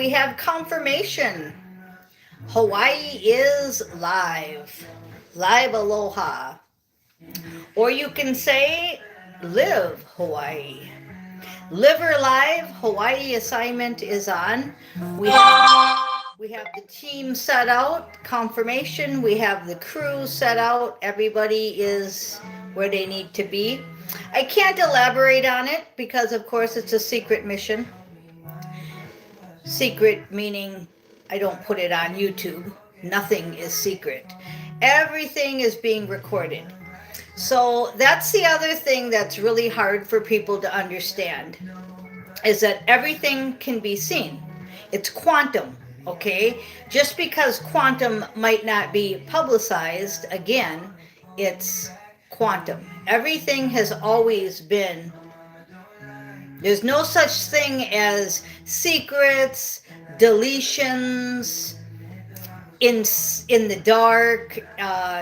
we have confirmation. Hawaii is live. Live aloha. Or you can say live Hawaii. Live or live, Hawaii assignment is on. We have the team set out, confirmation. We have the crew set out. Everybody is where they need to be. I can't elaborate on it because, of course, it's a secret mission. Secret meaning I don't put it on YouTube. Nothing is secret. Everything is being recorded. So that's the other thing that's really hard for people to understand, is that everything can be seen. It's quantum, okay? Just because quantum might not be publicized, again, it's quantum. Everything has always been. There's no such thing as secrets, deletions, in the dark,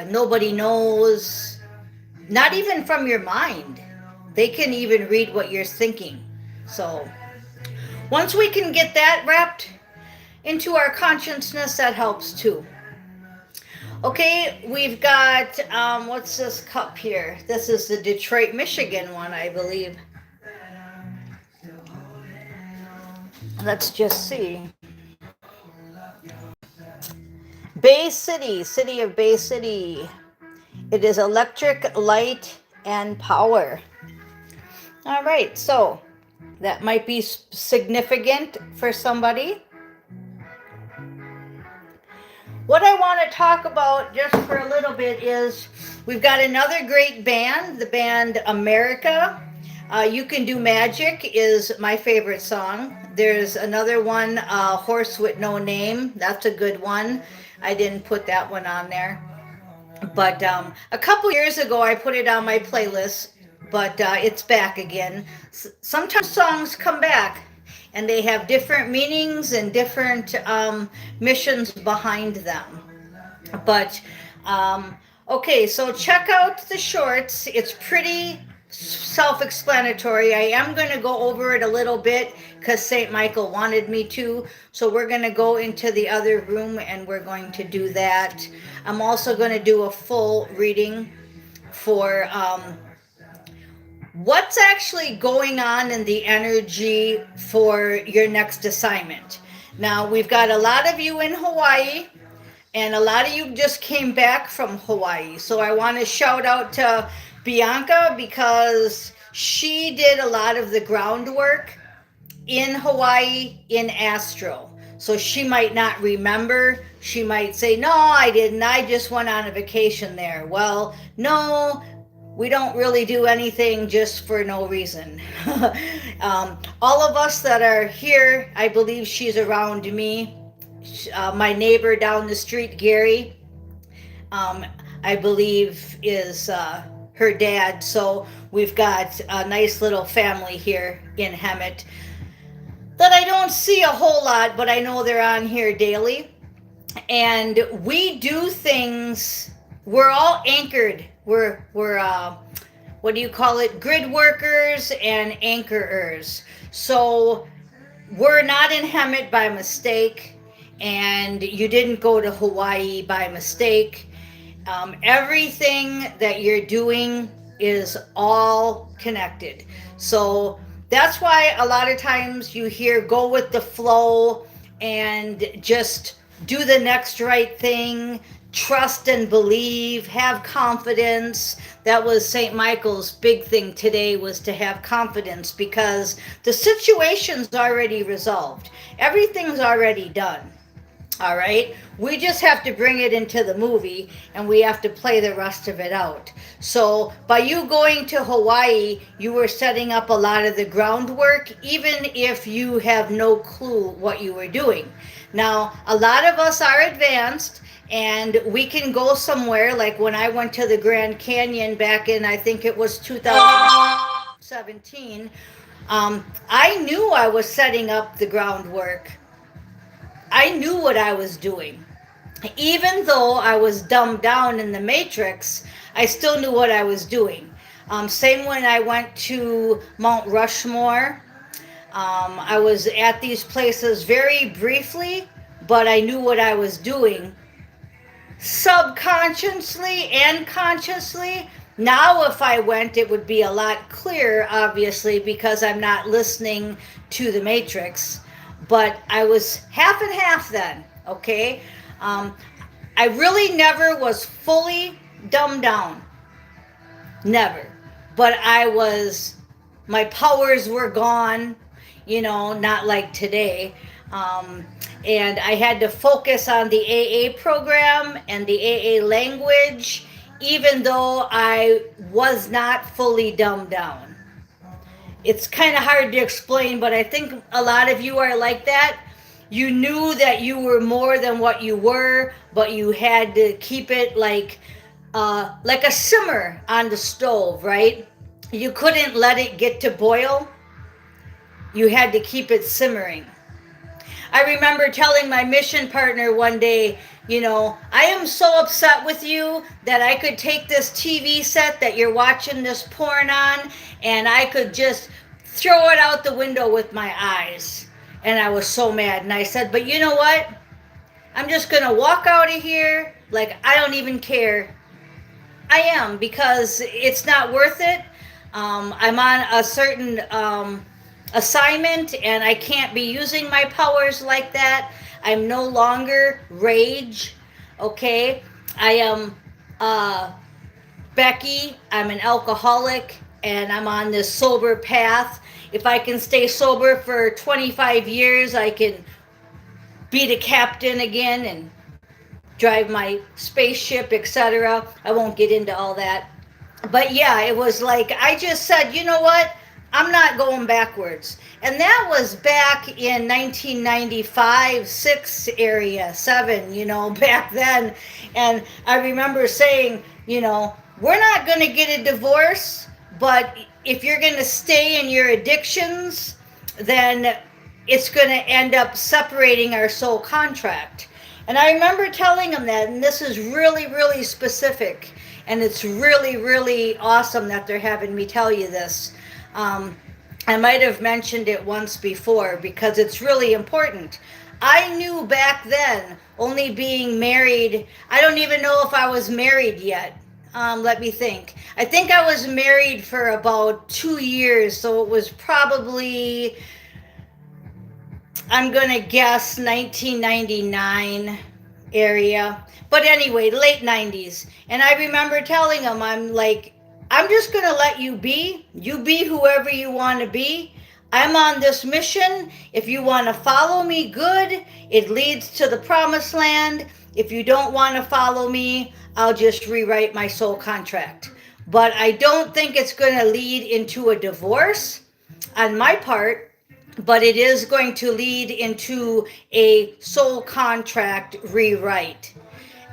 nobody knows, not even from your mind. They can even read what you're thinking. So once we can get that wrapped into our consciousness, that helps too. Okay, we've got, what's this cup here? This is the Detroit, Michigan one, I believe. Let's just see. Bay City, city of Bay City. It is electric, light, and power. All right, so that might be significant for somebody. What I want to talk about just for a little bit is we've got another great band, the band America. You Can Do Magic is my favorite song. There's another one, Horse with No Name. That's a good one. I didn't put that one on there. But a couple years ago, I put it on my playlist, but it's back again. Sometimes songs come back, and they have different meanings and different missions behind them. But, okay, so check out the shorts. It's pretty self-explanatory. I am going to go over it a little bit because St. Michael wanted me to. So we're going to go into the other room and we're going to do that. I'm also going to do a full reading for what's actually going on in the energy for your next assignment. Now, we've got a lot of you in Hawaii, and a lot of you just came back from Hawaii. So I want to shout out to Bianca because she did a lot of the groundwork in Hawaii in Astro. So she might not remember. She might say, no, I didn't. I just went on a vacation there. Well, no, we don't really do anything just for no reason. All of us that are here, I believe she's around me. My neighbor down the street, Gary, I believe is her dad. So we've got a nice little family here in Hemet that I don't see a whole lot, but I know they're on here daily. And we do things, we're all anchored. We're what do you call it? Grid workers and anchorers. So we're not in Hemet by mistake, and you didn't go to Hawaii by mistake. Everything that you're doing is all connected. So that's why a lot of times you hear go with the flow and just do the next right thing, trust and believe, have confidence. That was St. Michael's big thing today, was to have confidence, because the situation's already resolved. Everything's already done. All right, we just have to bring it into the movie, and we have to play the rest of it out. So by you going to Hawaii, you were setting up a lot of the groundwork, even if you have no clue what you were doing. Now, a lot of us are advanced, and we can go somewhere, like when I went to the Grand Canyon back in, I think it was 2017, I knew I was setting up the groundwork. I knew what I was doing. Even though I was dumbed down in the Matrix, I still knew what I was doing. Same when I went to Mount Rushmore. I was at these places very briefly, but I knew what I was doing subconsciously and consciously. Now, if I went, it would be a lot clearer, obviously, because I'm not listening to the Matrix. But I was half and half then, okay? Um, I really never was fully dumbed down. Never. But I was, my powers were gone, not like today. Um, and I had to focus on the AA program and the AA language, even though I was not fully dumbed down. It's kind of hard to explain, but I think a lot of you are like that. You knew that you were more than what you were, but you had to keep it like a simmer on the stove, right? You couldn't let it get to boil. You had to keep it simmering. I remember telling my mission partner one day, I am so upset with you that I could take this TV set that you're watching this porn on and I could just throw it out the window with my eyes. And I was so mad. And I said, but you know what? I'm just going to walk out of here like I don't even care. I am, because it's not worth it. I'm on a certain assignment and I can't be using my powers like that. I'm no longer rage, okay? I am Becky. I'm an alcoholic and I'm on this sober path. If I can stay sober for 25 years, I can be the captain again and drive my spaceship, etc. I won't get into all that. But yeah, it was like I just said, you know what? I'm not going backwards. And that was back in 1995, 6 area, 7, back then. And I remember saying, we're not going to get a divorce, but if you're going to stay in your addictions, then it's going to end up separating our soul contract. And I remember telling him that, and this is really, really specific. And it's really, really awesome that they're having me tell you this. I might have mentioned it once before because it's really important. I knew back then, only being married, I don't even know if I was married yet. Let me think. I think I was married for about 2 years, so it was probably, I'm going to guess 1999 area. But anyway, late 90s. And I remember telling him, I'm like, I'm just going to let you be. You be whoever you want to be. I'm on this mission. If you want to follow me, good. It leads to the promised land. If you don't want to follow me, I'll just rewrite my soul contract. But I don't think it's going to lead into a divorce on my part, but it is going to lead into a soul contract rewrite.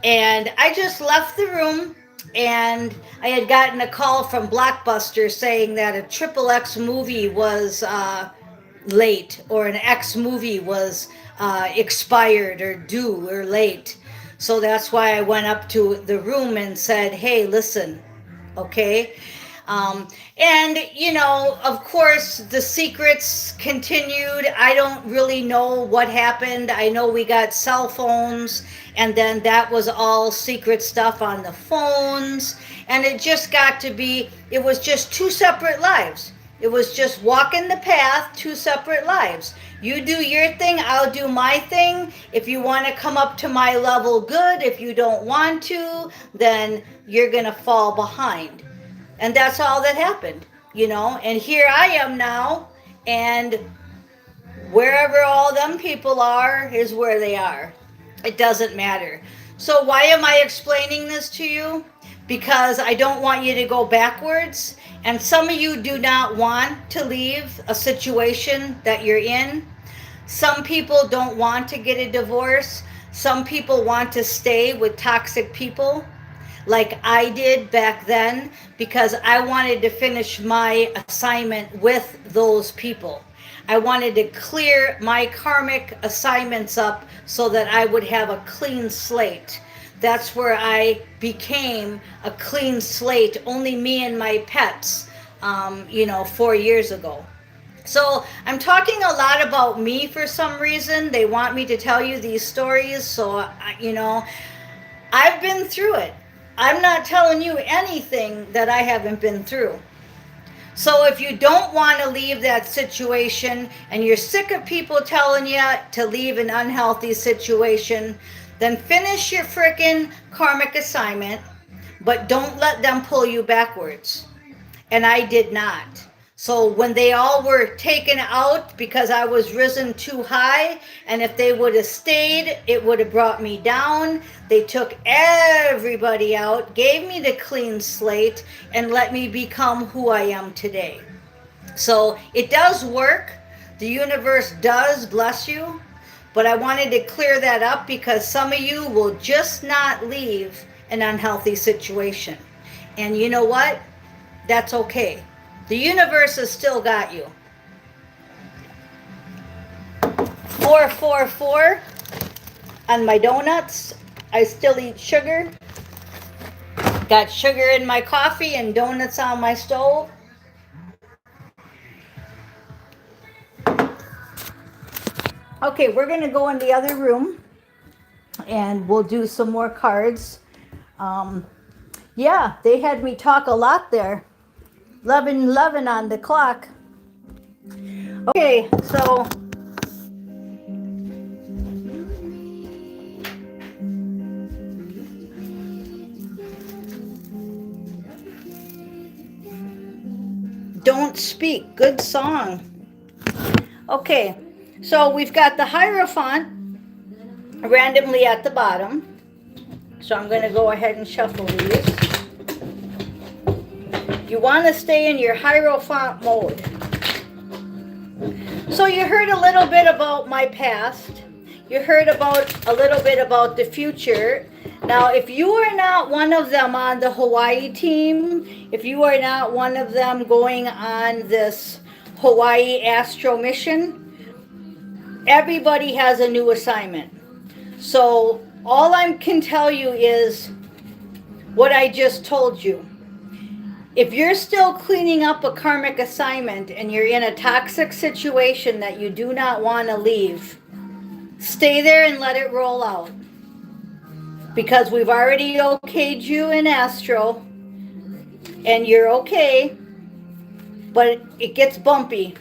And I just left the room, and I had gotten a call from Blockbuster saying that a triple X movie was late, or an X movie was expired or due or late. So that's why I went up to the room and said, hey, listen, okay? And, of course, the secrets continued. I don't really know what happened. I know we got cell phones, and then that was all secret stuff on the phones. And it just got to be, it was just 2 separate lives. It was just walking the path, 2 separate lives. You do your thing, I'll do my thing. If you want to come up to my level, good. If you don't want to, then you're going to fall behind. And that's all that happened, And here I am now, and wherever all them people are is where they are. It doesn't matter. So why am I explaining this to you? Because I don't want you to go backwards. And some of you do not want to leave a situation that you're in. Some people don't want to get a divorce. Some people want to stay with toxic people, like I did back then, because I wanted to finish my assignment with those people. I wanted to clear my karmic assignments up so that I would have a clean slate. That's where I became a clean slate, only me and my pets, 4 years ago. So I'm talking a lot about me for some reason. They want me to tell you these stories. So, I've been through it. I'm not telling you anything that I haven't been through. So if you don't want to leave that situation and you're sick of people telling you to leave an unhealthy situation, then finish your frickin' karmic assignment, but don't let them pull you backwards. And I did not. So when they all were taken out because I was risen too high, and if they would have stayed, it would have brought me down. They took everybody out, gave me the clean slate, and let me become who I am today. So it does work. The universe does bless you. But I wanted to clear that up because some of you will just not leave an unhealthy situation. And you know what? That's okay. The universe has still got you. 444 on my donuts. I still eat sugar. Got sugar in my coffee and donuts on my stove. Okay, we're going to go in the other room and we'll do some more cards. Yeah, they had me talk a lot there. 11 on the clock. Okay, so Don't Speak. Good song. Okay, so we've got the Hierophant randomly at the bottom. So I'm going to go ahead and shuffle these. You want to stay in your Hierophant mode. So you heard a little bit about my past. You heard a little bit about the future. Now, if you are not one of them on the Hawaii team, if you are not one of them going on this Hawaii Astro mission, everybody has a new assignment. So all I can tell you is what I just told you. If you're still cleaning up a karmic assignment and you're in a toxic situation that you do not want to leave, stay there and let it roll out. Because we've already okayed you in Astro and you're okay, but it gets bumpy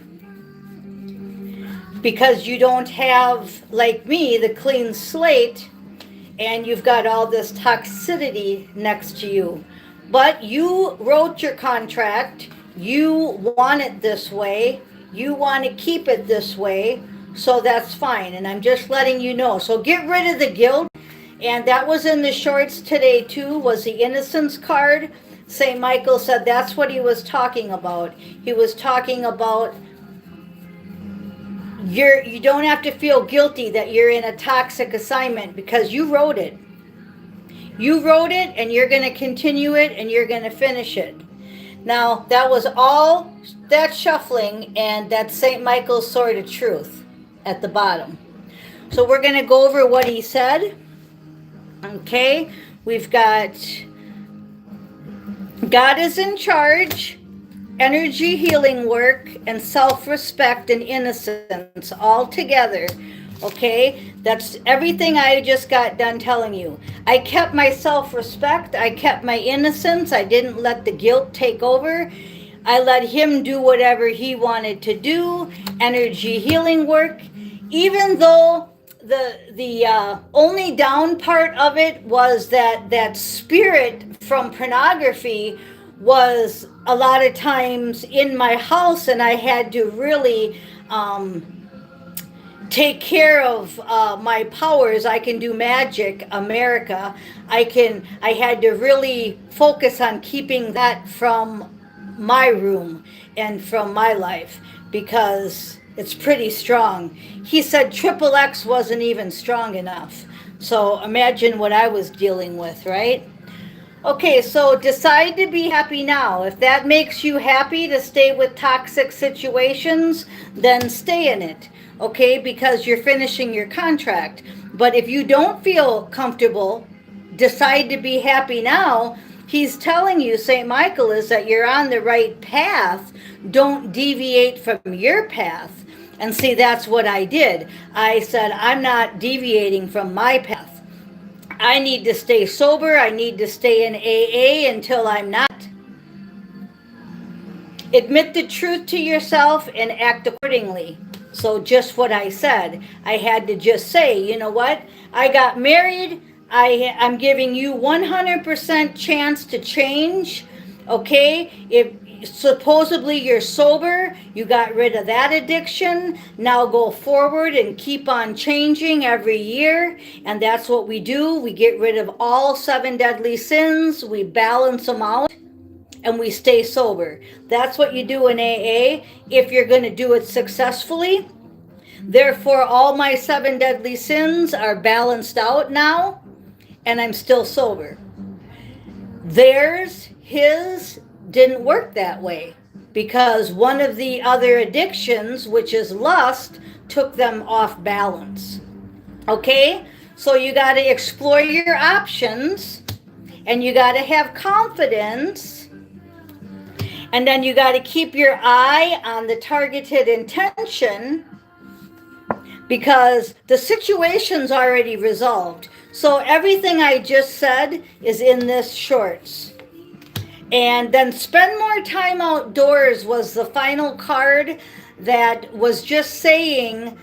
because you don't have, like me, the clean slate, and you've got all this toxicity next to you. But you wrote your contract, you want it this way, you want to keep it this way, so that's fine. And I'm just letting you know. So get rid of the guilt. And that was in the shorts today too, was the innocence card. St. Michael said that's what he was talking about. He was talking about you don't have to feel guilty that you're in a toxic assignment because you wrote it. You wrote it and you're going to continue it and you're going to finish it. Now, that was all that shuffling, and that's St. Michael's Sword of Truth at the bottom. So we're going to go over what he said. Okay, we've got God is in charge, energy healing work, and self-respect and innocence all together. Okay, that's everything I just got done telling you. I kept my self-respect, I kept my innocence, I didn't let the guilt take over. I let him do whatever he wanted to do, energy healing work, even though the only down part of it was that spirit from pornography was a lot of times in my house, and I had to really take care of my powers. I can do magic, America. I had to really focus on keeping that from my room and from my life because it's pretty strong. He said triple X wasn't even strong enough. So imagine what I was dealing with, right? Okay, so decide to be happy now. If that makes you happy to stay with toxic situations, then stay in it, okay? Because you're finishing your contract. But if you don't feel comfortable, decide to be happy now, He's telling you, St. Michael, is that you're on the right path. Don't deviate from your path. And see, that's what I did. I said, I'm not deviating from my path. I need to stay sober. I need to stay in AA until I'm not. Admit the truth to yourself and act accordingly. So, just what I said, I had to just say, you know what? I got married. I'm giving you 100% chance to change. Okay? If supposedly you're sober, you got rid of that addiction. Now go forward and keep on changing every year. And that's what we do. We get rid of all 7 deadly sins, we balance them out, and we stay sober. That's what you do in AA if you're going to do it successfully. Therefore, all my 7 deadly sins are balanced out now, and I'm still sober. His didn't work that way because one of the other addictions, which is lust, took them off balance. Okay? So you got to explore your options, and you got to have confidence, and then you got to keep your eye on the targeted intention, because the situation's already resolved. So everything I just said is in this shorts. And then spend more time outdoors was the final card that was just saying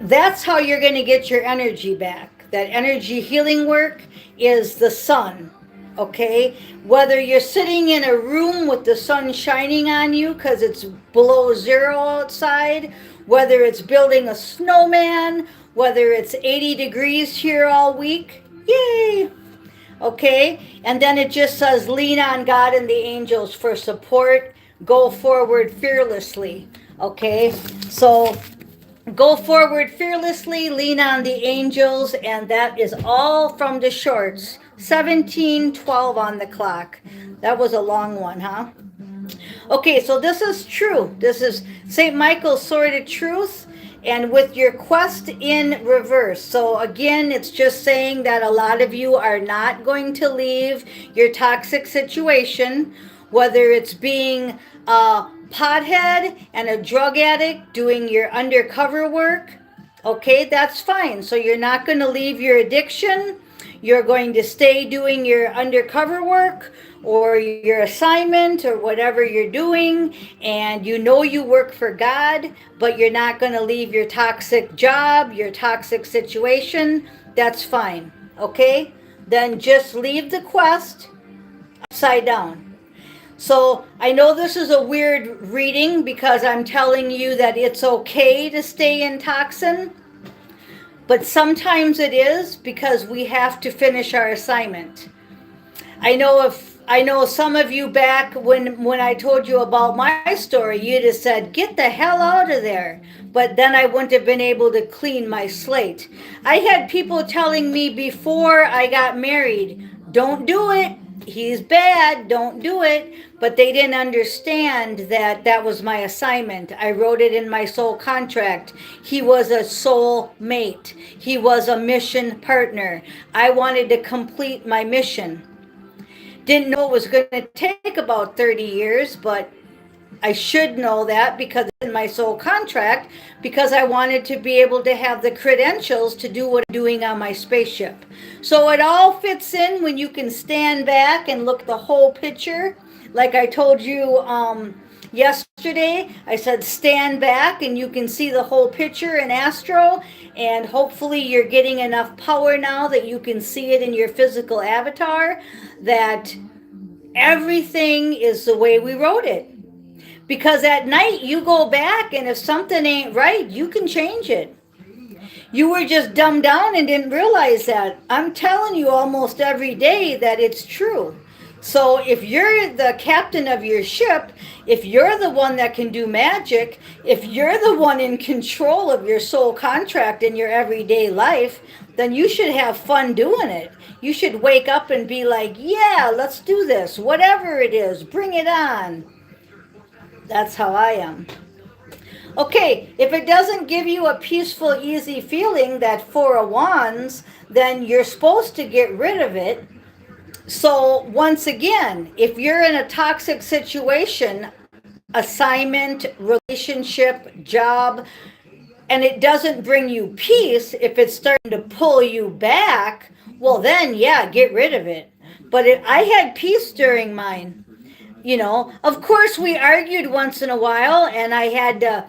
that's how you're going to get your energy back. That energy healing work is the sun. Okay? Whether you're sitting in a room with the sun shining on you because it's below 0 outside, whether it's building a snowman, whether it's 80 degrees here all week, yay! Okay? And then it just says, lean on God and the angels for support. Go forward fearlessly. Okay? So, go forward fearlessly, lean on the angels, and that is all from the shorts. 17:12 on the clock. That was a long one, huh? Okay, so this is true. This is St. Michael's Sword of Truth, and with your quest in reverse. So again, it's just saying that a lot of you are not going to leave your toxic situation, whether it's being a pothead and a drug addict doing your undercover work. Okay, that's fine. So you're not going to leave your addiction. You're going to stay doing your undercover work or your assignment or whatever you're doing, and you know you work for God, but you're not going to leave your toxic job, your toxic situation. That's fine. Okay? Then just leave the quest upside down. So I know this is a weird reading because I'm telling you that it's okay to stay in toxin, but sometimes it is because we have to finish our assignment. I know some of you back when I told you about my story, you'd have said, get the hell out of there. But then I wouldn't have been able to clean my slate. I had people telling me before I got married, don't do it. He's bad. Don't do it. But they didn't understand that that was my assignment. I wrote it in my soul contract. He was a soul mate. He was a mission partner. I wanted to complete my mission. Didn't know it was going to take about 30 years, but I should know that because it's in my soul contract, because I wanted to be able to have the credentials to do what I'm doing on my spaceship. So it all fits in when you can stand back and look the whole picture. Like I told you yesterday, I said stand back and you can see the whole picture in astro, and hopefully you're getting enough power now that you can see it in your physical avatar, that everything is the way we wrote it. Because at night you go back, and if something ain't right, you can change it. You were just dumbed down and didn't realize that. I'm telling you almost every day that it's true. So if you're the captain of your ship, if you're the one that can do magic, if you're the one in control of your soul contract in your everyday life, then you should have fun doing it. You should wake up and be like, yeah, let's do this. Whatever it is, bring it on. That's how I am. Okay, if it doesn't give you a peaceful, easy feeling, that 4 of Wands, then you're supposed to get rid of it. So once again, if you're in a toxic situation, assignment, relationship, job, and it doesn't bring you peace, if it's starting to pull you back, well, then, yeah, get rid of it. But I had peace during mine. Of course, we argued once in a while, and I had to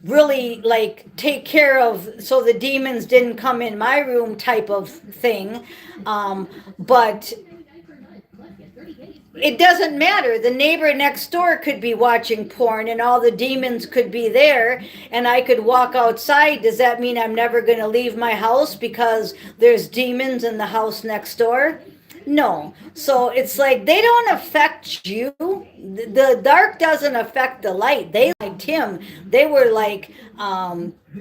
really like take care of so the demons didn't come in my room type of thing. But it doesn't matter. The neighbor next door could be watching porn and all the demons could be there and I could walk outside. Does that mean I'm never going to leave my house because there's demons in the house next door? No. So it's like they don't affect you. The dark doesn't affect the light. They liked him. They were like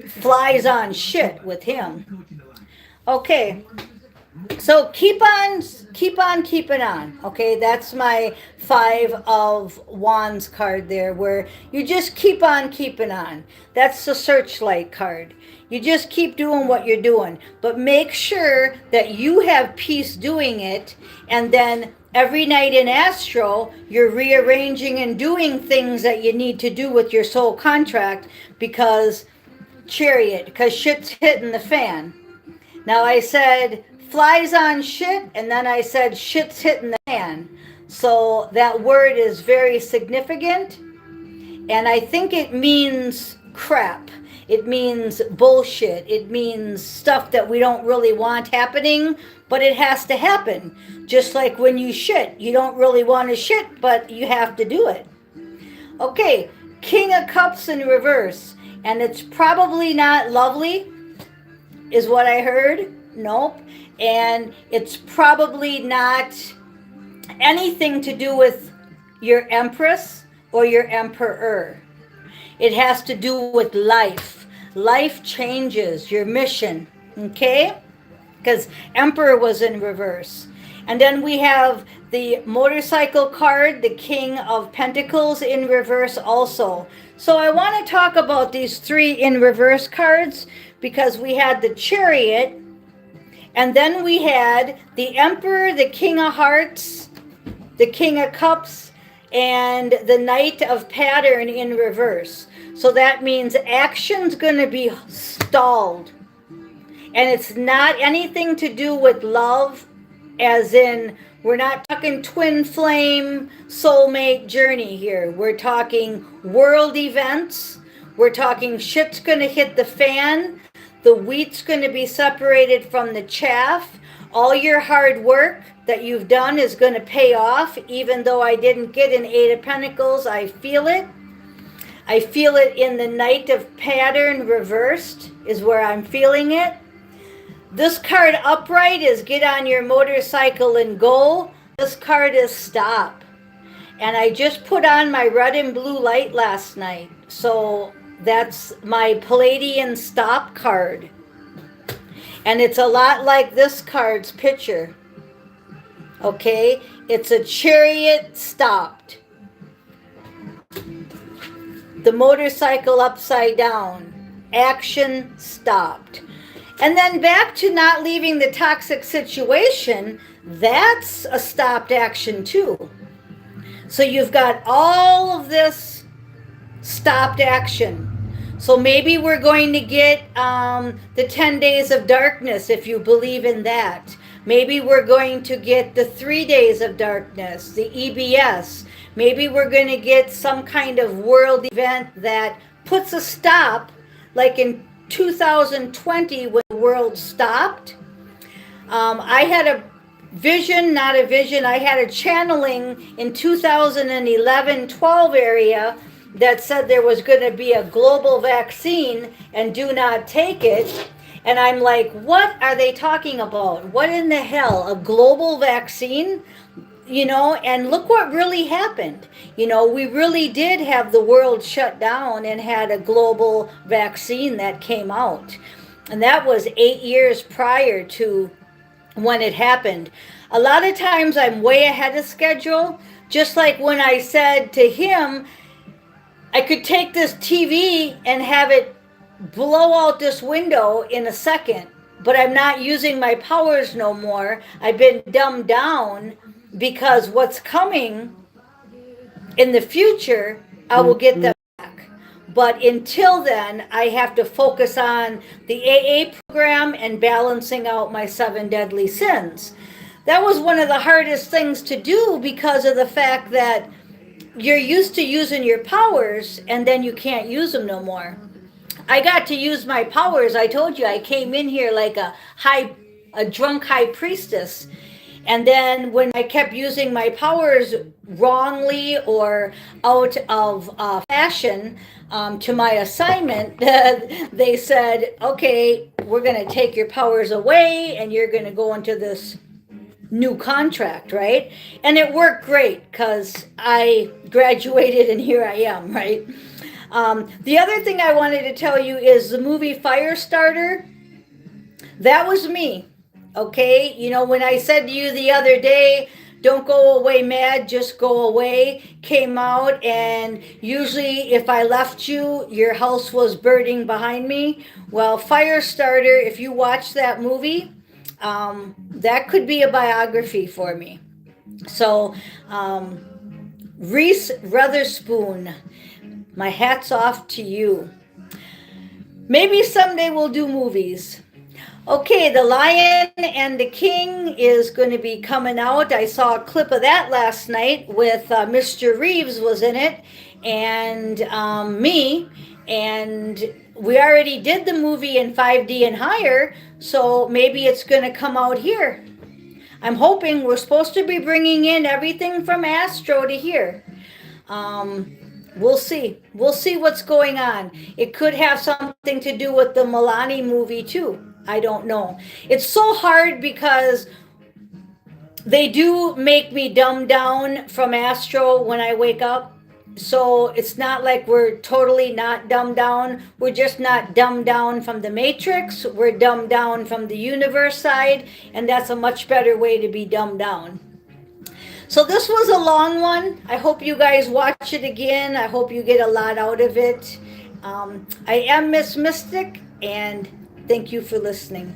flies on shit with him. Okay. So keep on keeping on. Okay, that's my 5 of Wands card there, where you just keep on keeping on. That's the searchlight card. You just keep doing what you're doing, but make sure that you have peace doing it. And then every night in Astro, you're rearranging and doing things that you need to do with your soul contract, because Chariot, because shit's hitting the fan. Now I said flies on shit, and then I said shit's hitting the fan. So that word is very significant, and I think it means crap. It means bullshit. It means stuff that we don't really want happening, but it has to happen. Just like when you shit, you don't really want to shit, but you have to do it. Okay, King of Cups in reverse, and it's probably not lovely, is what I heard. Nope. And it's probably not anything to do with your Empress or your Emperor. It has to do with life. Life changes, your mission, okay? Because Emperor was in reverse. And then we have the motorcycle card, the King of Pentacles in reverse also. So I want to talk about these 3 in reverse cards, because we had the Chariot, and then we had the Emperor, the King of Hearts, the King of Cups, and the Knight of Pattern in reverse. So that means action's going to be stalled. And it's not anything to do with love, as in we're not talking twin flame soulmate journey here. We're talking world events. We're talking shit's going to hit the fan. The wheat's going to be separated from the chaff. All your hard work that you've done is going to pay off. Even though I didn't get an 8 of Pentacles, I feel it. I feel it in the Knight of Pattern reversed is where I'm feeling it. This card upright is get on your motorcycle and go. This card is stop. And I just put on my red and blue light last night. So that's my Palladian stop card. And it's a lot like this card's picture. Okay? It's a chariot stopped. The motorcycle upside down. Action stopped. And then back to not leaving the toxic situation. That's a stopped action too. So you've got all of this stopped action. So maybe we're going to get the 10 days of darkness, if you believe in that. Maybe we're going to get the 3 days of darkness, the EBS. Maybe we're going to get some kind of world event that puts a stop, like in 2020 when the world stopped. I had a vision, not a vision. I had a channeling in 2011-12 area that said there was going to be a global vaccine and do not take it. And I'm like, what are they talking about? What in the hell? A global vaccine? You know, and look what really happened. You know, we really did have the world shut down and had a global vaccine that came out. And that was 8 years prior to when it happened. A lot of times I'm way ahead of schedule. Just like when I said to him, I could take this TV and have it blow out this window in a second. but I'm not using my powers no more. I've been dumbed down because what's coming in the future, I will get them back. But until then, I have to focus on the AA program and balancing out my seven deadly sins. That was one of the hardest things to do because of the fact that you're used to using your powers and then you can't use them no more. I got to use my powers. I told you I came in here like a drunk high priestess. And then when I kept using my powers wrongly or out of fashion to my assignment, they said, okay, we're going to take your powers away and you're going to go into this new contract, right? And it worked great because I graduated and here I am, right? The other thing I wanted to tell you is the movie Firestarter. That was me. Okay, you know, when I said to you the other day, don't go away mad, just go away, came out, and usually if I left you, your house was burning behind me. Well, Firestarter, if you watch that movie, that could be a biography for me. So, Reese Witherspoon, my hat's off to you. Maybe someday we'll do movies. Okay, The Lion and the King is going to be coming out. I saw a clip of that last night with Mr. Reeves was in it and me. And we already did the movie in 5D and higher, so maybe it's going to come out here. I'm hoping we're supposed to be bringing in everything from Astro to here. We'll see. We'll see what's going on. It could have something to do with the Milani movie too. I don't know. It's so hard because they do make me dumb down from Astro when I wake up. So it's not like we're totally not dumbed down. We're just not dumbed down from the Matrix. We're dumbed down from the universe side, and that's a much better way to be dumbed down. So this was a long one. I hope you guys watch it again. I hope you get a lot out of it. I am Miss Mystic, and thank you for listening.